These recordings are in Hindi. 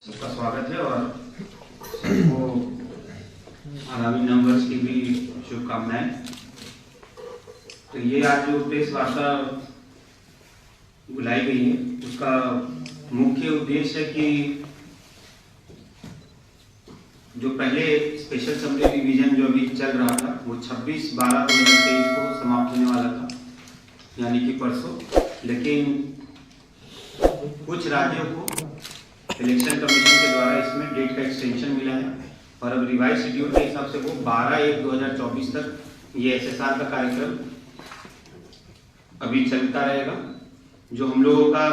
सबका स्वागत है और सबको आगामी नववर्ष की भी शुभकामनाएं। तो ये आज जो प्रेस वार्ता बुलाई गई है उसका मुख्य उद्देश्य है कि जो पहले स्पेशल समरी रिवीजन जो अभी चल रहा था वो 26/12/2023 को समाप्त होने वाला था, यानी कि परसों। लेकिन कुछ राज्यों को इलेक्शन कमीशन के द्वारा इसमें डेट का एक्सटेंशन मिला है और अब रिवाइज शेड्यूल के हिसाब से वो 12/1/2024 तक ये एसएसआर का कार्यक्रम अभी चलता रहेगा। जो हम लोगों का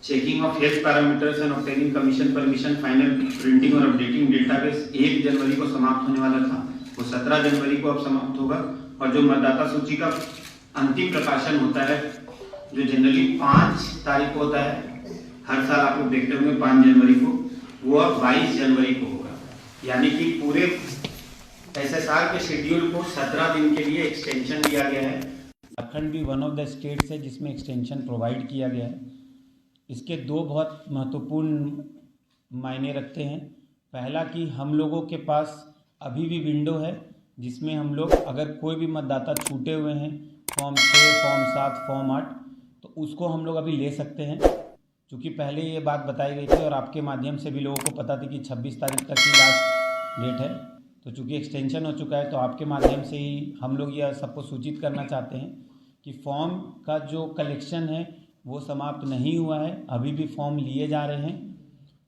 checking of health parameters and obtaining commission permission final printing और अपडेटिंग डेटाबेस 1 जनवरी को समाप्त होने वाला था, वो 17 जनवरी को अब समाप्त होगा। और जो मतदाता सूची का अंतिम प्रकाशन होता है जो जनरली 5 तारीख को होता है, हर साल आप लोग देखते होंगे 5 जनवरी को, वो अब 22 जनवरी को होगा। यानी कि पूरे एसएसआर के शेड्यूल को 17 दिन के लिए एक्सटेंशन दिया गया है। झारखंड भी वन ऑफ द स्टेट्स है जिसमें एक्सटेंशन प्रोवाइड किया गया है। इसके दो बहुत महत्वपूर्ण मायने रखते हैं। पहला कि हम लोगों के पास अभी भी विंडो है जिसमें हम लोग अगर कोई भी मतदाता छूटे हुए हैं फॉर्म 6, फॉर्म 7, फॉर्म 8, तो उसको हम लोग अभी ले सकते हैं। क्योंकि पहले ये बात बताई गई थी और आपके माध्यम से भी लोगों को पता थी कि 26 तारीख तक ही लास्ट डेट है। तो चूँकि एक्सटेंशन हो चुका है तो आपके माध्यम से ही हम लोग यह सबको सूचित करना चाहते हैं कि फॉर्म का जो कलेक्शन है वो समाप्त नहीं हुआ है, अभी भी फॉर्म लिए जा रहे हैं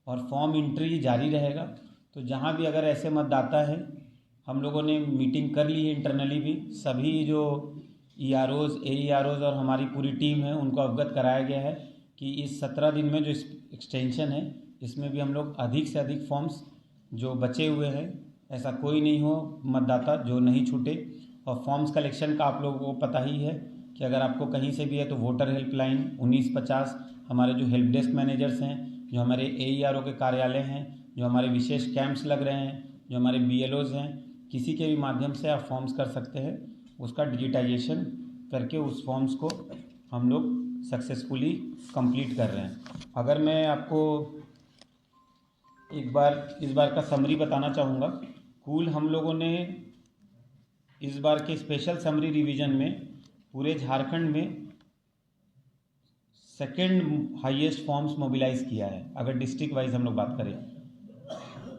और फॉर्म एंट्री जारी रहेगा। तो जहाँ भी अगर ऐसे मतदाता हैं, हम लोगों ने मीटिंग कर ली है इंटरनली भी, सभी जो EROs, AEROs और हमारी पूरी टीम है उनको अवगत कराया गया है कि इस 17 दिन में जो एक्सटेंशन है इसमें भी हम लोग अधिक से अधिक फॉर्म्स जो बचे हुए हैं, ऐसा कोई नहीं हो मतदाता जो नहीं छूटे। और फॉर्म्स कलेक्शन का आप लोगों को पता ही है कि अगर आपको कहीं से भी है तो वोटर हेल्पलाइन 1950, हमारे जो हेल्प डेस्क मैनेजर्स हैं, जो हमारे AERO के कार्यालय हैं, जो हमारे विशेष कैंप्स लग रहे हैं, जो हमारे BLOs हैं, किसी के भी माध्यम से आप फॉर्म्स कर सकते हैं। उसका डिजिटाइजेशन करके उस फॉर्म्स को हम लोग सक्सेसफुली कंप्लीट कर रहे हैं। अगर मैं आपको इस बार का समरी बताना चाहूँगा, कुल हम लोगों ने इस बार के स्पेशल समरी रिवीजन में पूरे झारखंड में सेकंड हाईएस्ट फॉर्म्स मोबिलाइज़ किया है। अगर डिस्ट्रिक्ट वाइज हम लोग बात करें,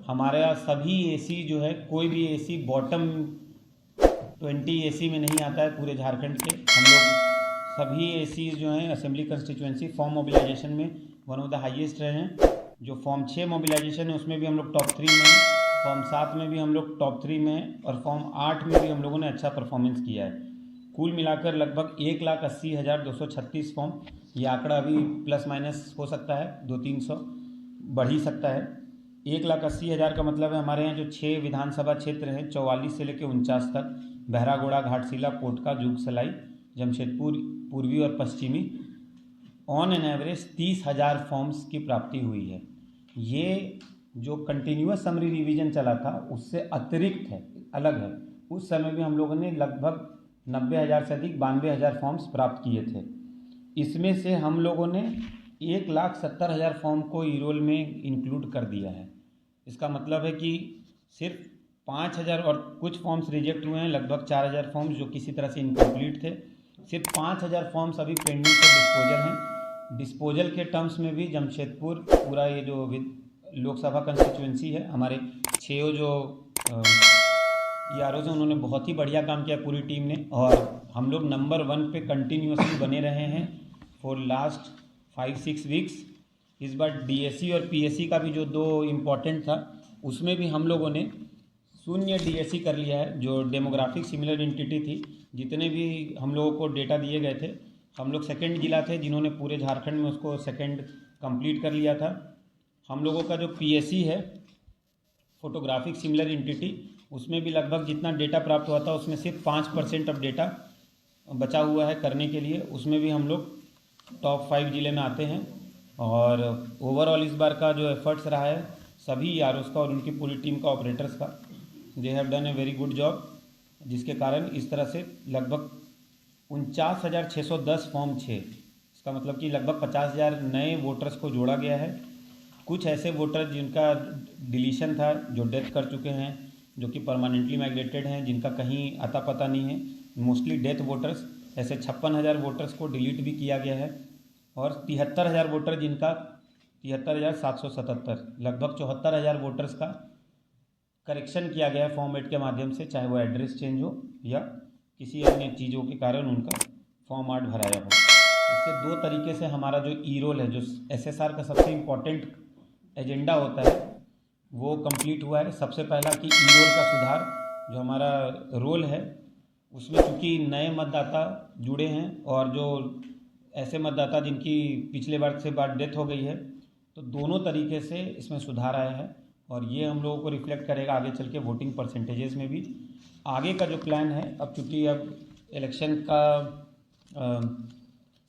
हमारे यहाँ सभी AC जो है, कोई भी AC बॉटम 20 AC में नहीं आता है पूरे झारखंड के। हम लोग सभी ACs जो हैं असेंबली कंस्टिट्यूएंसी फॉर्म मोबिलाइजेशन में वन ऑफ द हाईएस्ट रहे हैं। जो फॉर्म 6 मोबिलाइजेशन है उसमें भी हम लोग टॉप 3 में हैं, फॉर्म 7 में भी हम लोग टॉप 3 में हैं और फॉर्म 8 में भी हम लोगों ने अच्छा परफॉर्मेंस किया है। कुल मिलाकर लगभग 1,80,236 फॉर्म, ये आंकड़ा अभी प्लस माइनस हो सकता है, 200-300 बढ़ ही सकता है। 1,80,000 का मतलब है हमारे यहाँ जो 6 विधानसभा क्षेत्र हैं 44 से लेकर 49 तक, बहरागोड़ा, घाटशिला, पोटका, जुगसलाई, जमशेदपुर पूर्वी और पश्चिमी, ऑन एन एवरेज 30,000 फॉर्म्स की प्राप्ति हुई है। ये जो कंटिन्यूअस समरी रिवीजन चला था उससे अतिरिक्त है, अलग है। उस समय भी हम लोगों ने लगभग 90,000 से अधिक 92,000 फॉर्म्स प्राप्त किए थे। इसमें से हम लोगों ने 1,70,000 फॉर्म को ई-रोल में इंक्लूड कर दिया है। इसका मतलब है कि सिर्फ 5,000 और कुछ फॉर्म्स रिजेक्ट हुए हैं, लगभग 4,000 फॉर्म्स जो किसी तरह से इनकम्प्लीट थे। सिर्फ 5,000 फॉर्म्स अभी पेंडिंग पर डिस्पोजल हैं। डिस्पोजल के टर्म्स में भी जमशेदपुर पूरा ये जो लोकसभा कंस्टिट्यूएंसी है, हमारे 6 जो EROs हैं उन्होंने बहुत ही बढ़िया काम किया पूरी टीम ने, और हम लोग नंबर 1 पे कंटिन्यूसली बने रहे हैं फॉर लास्ट 5-6 वीक्स। इस बार DSC और PSC का भी जो 2 इम्पॉर्टेंट था उसमें भी हम लोगों ने 0 DSC कर लिया है, जो डेमोग्राफिक सिमिलर एंटिटी थी। जितने भी हम लोगों को डेटा दिए गए थे, हम लोग सेकंड जिला थे जिन्होंने पूरे झारखंड में उसको सेकंड कंप्लीट कर लिया था। हम लोगों का जो PSC है, फोटोग्राफिक सिमिलर एंटिटी, उसमें भी लगभग जितना डेटा प्राप्त हुआ था उसमें सिर्फ 5% ऑफ डेटा बचा हुआ है करने के लिए। उसमें भी हम लोग टॉप 5 जिले में आते हैं। और ओवरऑल इस बार का जो एफर्ट्स रहा है सभी EROs का और उनकी पूरी टीम का, ऑपरेटर्स का, they have done a very good job, जिसके कारण इस तरह से लगभग 49,610 फॉर्म 6, इसका मतलब कि लगभग 50,000 नए वोटर्स को जोड़ा गया है। कुछ ऐसे वोटर जिनका डिलीशन था, जो डेथ कर चुके हैं, जो कि परमानेंटली माइग्रेटेड हैं, जिनका कहीं अता पता नहीं है, मोस्टली डेथ वोटर्स, ऐसे 56,000 वोटर्स को डिलीट भी किया गया है। और 73,000 वोटर जिनका 73,777 लगभग 74,000 वोटर्स का करेक्शन किया गया है फॉर्म 8 के माध्यम से, चाहे वो एड्रेस चेंज हो या किसी अन्य चीज़ों के कारण उनका फॉर्म 8 भराया हो। इससे दो तरीके से हमारा जो ई रोल है, जो एसएसआर का सबसे इम्पोर्टेंट एजेंडा होता है, वो कंप्लीट हुआ है। सबसे पहला कि ई रोल का सुधार, जो हमारा रोल है उसमें चूँकि नए मतदाता जुड़े हैं और जो ऐसे मतदाता जिनकी पिछले बार से बार डेथ हो गई है, तो दोनों तरीके से इसमें सुधार आया है और ये हम लोगों को रिफ्लेक्ट करेगा आगे चल के वोटिंग परसेंटेजेस में भी। आगे का जो प्लान है, अब चूँकि अब इलेक्शन का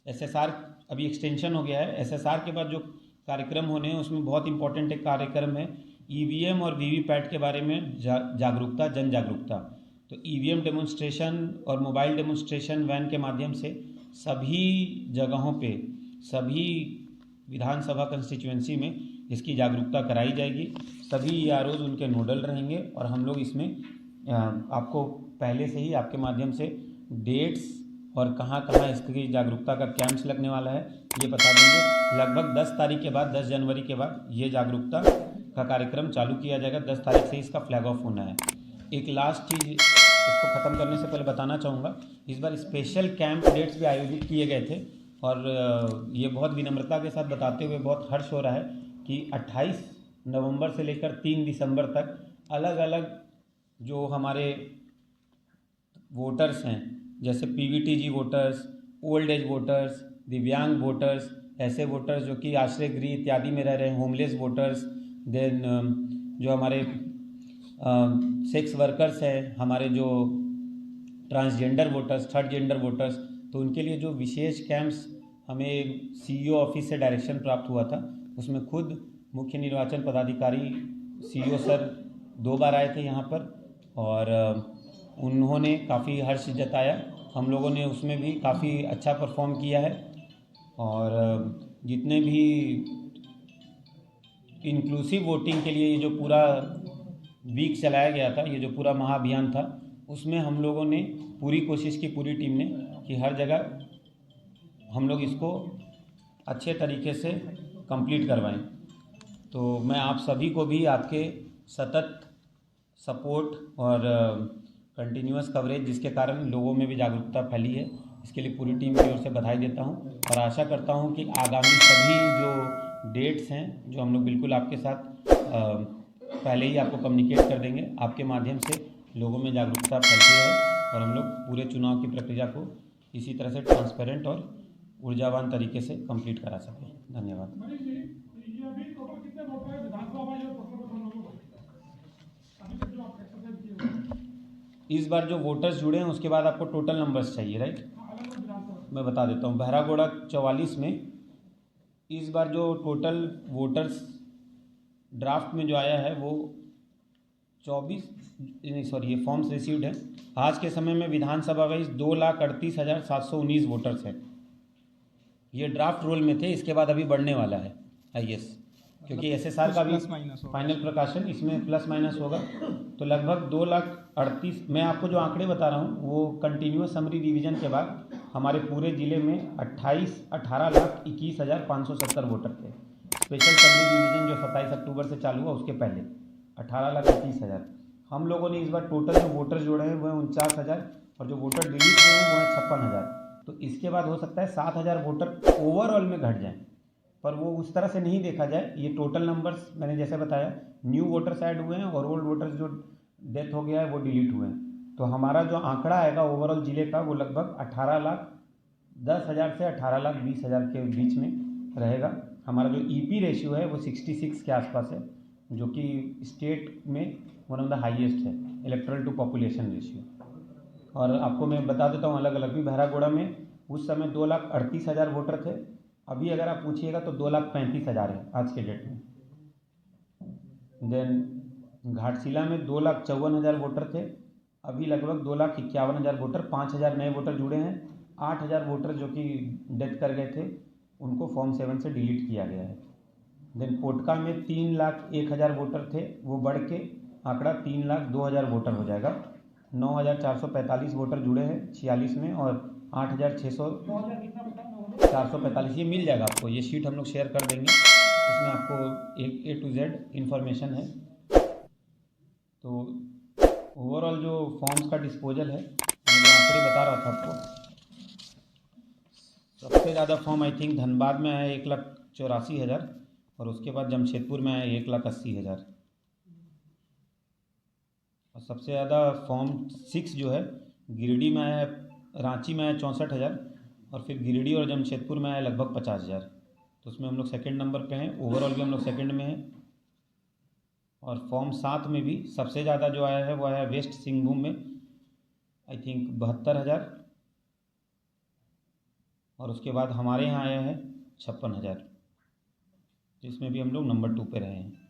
एसएसआर अभी एक्सटेंशन हो गया है, एसएसआर के बाद जो कार्यक्रम होने हैं उसमें बहुत इंपॉर्टेंट एक कार्यक्रम है ईवीएम और वीवीपैट के बारे में जागरूकता, जन जागरूकता। तो ईवीएम डेमोन्स्ट्रेशन और मोबाइल डेमोन्स्ट्रेशन वैन के माध्यम से सभी जगहों पे, सभी विधानसभा कंस्टिट्यूएंसी में इसकी जागरूकता कराई जाएगी। सभी ईआरओज उनके नोडल रहेंगे और हम लोग इसमें आपको पहले से ही आपके माध्यम से डेट्स और कहाँ कहाँ इसकी जागरूकता का कैंप्स लगने वाला है ये बता देंगे। लगभग 10 तारीख के बाद, 10 जनवरी के बाद ये जागरूकता का कार्यक्रम चालू किया जाएगा। 10 तारीख से इसका फ्लैग ऑफ होना है। एक लास्ट चीज़ इसको ख़त्म करने से पहले बताना चाहूँगा, इस बार स्पेशल कैंप डेट्स भी आयोजित किए गए थे और ये बहुत विनम्रता के साथ बताते हुए बहुत हर्ष हो रहा है कि 28 नवंबर से लेकर 3 दिसंबर तक अलग अलग जो हमारे वोटर्स हैं, जैसे PVTG voters, old age voters, दिव्यांग वोटर्स, ऐसे वोटर्स जो कि आश्रय गृह इत्यादि में रह रहे हैं, होमलेस वोटर्स, देन जो हमारे सेक्स वर्कर्स हैं, हमारे जो transgender voters, third gender voters, तो उनके लिए जो विशेष कैंप्स हमें सीईओ ऑफिस से डायरेक्शन प्राप्त हुआ था, उसमें खुद मुख्य निर्वाचन पदाधिकारी सीईओ सर 2 बार आए थे यहाँ पर और उन्होंने काफ़ी हर्ष जताया। हम लोगों ने उसमें भी काफ़ी अच्छा परफॉर्म किया है और जितने भी इंक्लूसिव वोटिंग के लिए ये जो पूरा वीक चलाया गया था, ये जो पूरा महाअभियान था, उसमें हम लोगों ने पूरी कोशिश की, पूरी टीम ने, कि हर जगह हम लोग इसको अच्छे तरीके से कंप्लीट करवाएं। तो मैं आप सभी को भी आपके सतत सपोर्ट और कंटिन्यूअस कवरेज, जिसके कारण लोगों में भी जागरूकता फैली है, इसके लिए पूरी टीम की ओर से बधाई देता हूं और आशा करता हूं कि आगामी सभी जो डेट्स हैं, जो हम लोग बिल्कुल आपके साथ पहले ही आपको कम्युनिकेट कर देंगे, आपके माध्यम से लोगों में जागरूकता फैलती रहे और हम लोग पूरे चुनाव की प्रक्रिया को इसी तरह से ट्रांसपेरेंट और ऊर्जावान तरीके से कंप्लीट करा सकें। धन्यवाद। इस बार जो वोटर्स जुड़े हैं उसके बाद आपको टोटल नंबर्स चाहिए, राइट? मैं बता देता हूँ। बहरागोड़ा 44 में इस बार जो टोटल वोटर्स ड्राफ्ट में जो आया है वो 24, नहीं सॉरी, ये फॉर्म्स रिसीव्ड है। आज के समय में विधानसभा वाइज 2,38,719 वोटर्स हैं। ये ड्राफ्ट रोल में थे, इसके बाद अभी बढ़ने वाला है आई गेस, क्योंकि एसएसआर का भी फाइनल प्रकाशन इसमें प्लस माइनस होगा। तो लगभग 2,38,000, मैं आपको जो आंकड़े बता रहा हूँ वो कंटिन्यूअस समरी रिवीजन के बाद हमारे पूरे ज़िले में 18,21,570 वोटर थे। स्पेशल समरी रिवीजन जो 27 अक्टूबर से चालू हुआ उसके पहले 18,21,000। हम लोगों ने इस बार टोटल जो वोटर जोड़े हैं वो है 49,000 और जो वोटर डिलीट हुए हैं वो है 56,000। तो इसके बाद हो सकता है 7,000 वोटर ओवरऑल में घट जाएँ, पर वो उस तरह से नहीं देखा जाए। ये टोटल नंबर्स मैंने जैसे बताया, न्यू वोटर्स ऐड हुए हैं और ओल्ड वोटर्स जो डेथ हो गया है वो डिलीट हुए हैं। तो हमारा जो आंकड़ा आएगा ओवरऑल ज़िले का वो लगभग 18,10,000 से 18,20,000 के बीच में रहेगा। हमारा जो ईपी रेशियो है वो 66 के आसपास है, जो कि स्टेट में वन ऑफ द हाईएस्ट है, इलेक्टोरल टू पॉपुलेशन रेशियो। और आपको मैं बता देता हूँ अलग अलग भी, बहरागोड़ा में उस समय 2,38,000 वोटर थे, अभी अगर आप पूछिएगा तो 2,35,000 है आज के डेट में। देन घाटशिला में 2,54,000 वोटर थे, अभी लगभग 2,51,000 वोटर, 5,000 नए वोटर जुड़े हैं। 8,000 वोटर जो कि डेथ कर गए थे उनको फॉर्म 7 से डिलीट किया गया है। देन पोटका में 3,01,000 वोटर थे, वो बढ़ के आंकड़ा 3,02,000 वोटर हो जाएगा। 9,445 वोटर जुड़े हैं 46 में और 8,445 ये मिल जाएगा आपको। ये शीट हम लोग शेयर कर देंगे, इसमें आपको एक A to Z इन्फॉर्मेशन है। तो ओवरऑल जो फॉर्म्स का डिस्पोजल है, मैं जो आंकड़े बता रहा था आपको, सबसे ज़्यादा फॉर्म आई थिंक धनबाद में आया 1,84,000 और उसके बाद जमशेदपुर में आया 1,80,000 और सबसे ज़्यादा फॉर्म 6 जो है गिरिडीह में आया, रांची में आया 64,000 और फिर गिरिडीह और जमशेदपुर में आया लगभग 50,000। तो उसमें हम लोग सेकंड नंबर पे हैं, ओवरऑल भी हम लोग सेकंड में हैं। और फॉर्म 7 में भी सबसे ज़्यादा जो आया है वो आया वेस्ट सिंहभूम में आई थिंक 72,000 और उसके बाद हमारे यहाँ आया है 56,000, जिसमें भी हम लोग नंबर 2 पे रहे हैं।